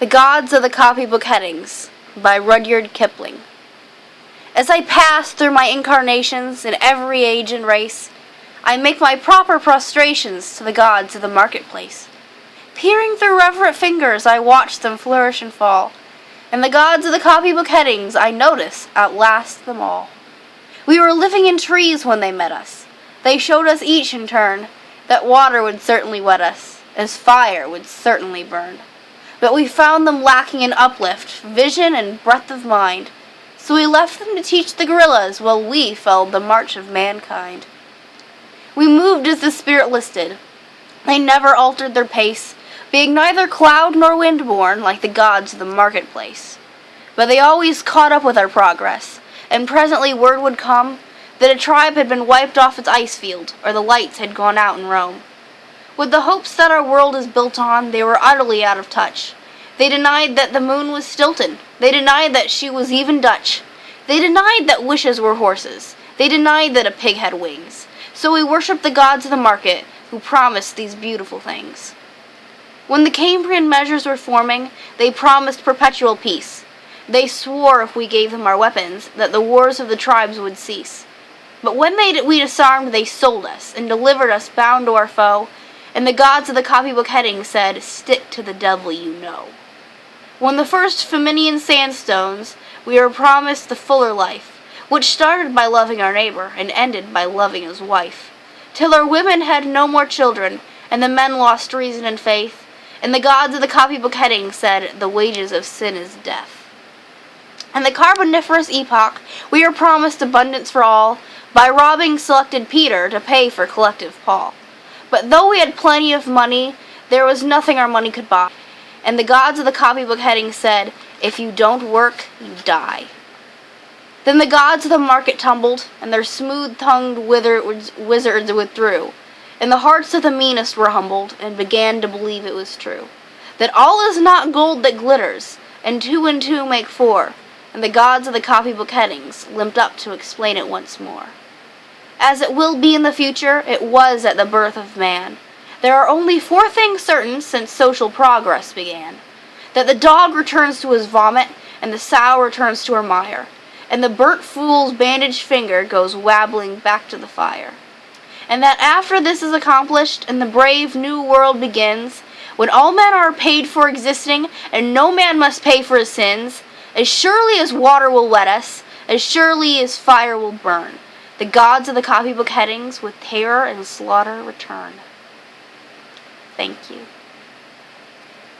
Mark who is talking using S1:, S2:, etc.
S1: The Gods of the Copybook Headings by Rudyard Kipling. As I pass through my incarnations in every age and race, I make my proper prostrations to the gods of the marketplace. Peering through reverent fingers, I watch them flourish and fall, and the gods of the copybook headings I notice outlast them all. We were living in trees when they met us. They showed us each in turn that water would certainly wet us, as fire would certainly burn. But we found them lacking in uplift, vision, and breadth of mind, so we left them to teach the gorillas while we followed the march of mankind. We moved as the spirit listed. They never altered their pace, being neither cloud nor wind-born like the gods of the marketplace. But they always caught up with our progress, and presently word would come that a tribe had been wiped off its ice field, or the lights had gone out in Rome. With the hopes that our world is built on, they were utterly out of touch. They denied that the moon was Stilton. They denied that she was even Dutch. They denied that wishes were horses. They denied that a pig had wings. So we worshipped the gods of the market, who promised these beautiful things. When the Cambrian measures were forming, they promised perpetual peace. They swore if we gave them our weapons, that the wars of the tribes would cease. But when we disarmed, they sold us, and delivered us bound to our foe, and the gods of the copybook heading said, "Stick to the devil you know." When the first Flaminian sandstones, we were promised the fuller life, which started by loving our neighbor, and ended by loving his wife, till our women had no more children, and the men lost reason and faith, and the gods of the copybook heading said, "The wages of sin is death." In the Carboniferous epoch, we were promised abundance for all, by robbing selected Peter to pay for collective Paul. But though we had plenty of money, there was nothing our money could buy. And the gods of the copybook heading said, "If you don't work, you die." Then the gods of the market tumbled, and their smooth-tongued wizards withdrew, and the hearts of the meanest were humbled, and began to believe it was true, that all is not gold that glitters, and two make four, and the gods of the copybook headings limped up to explain it once more. As it will be in the future, it was at the birth of man. There are only 4 things certain since social progress began: that the dog returns to his vomit, and the sow returns to her mire, and the burnt fool's bandaged finger goes wabbling back to the fire. And that after this is accomplished, and the brave new world begins, when all men are paid for existing, and no man must pay for his sins, as surely as water will wet us, as surely as fire will burn, the gods of the copybook headings with terror and slaughter return. Thank you.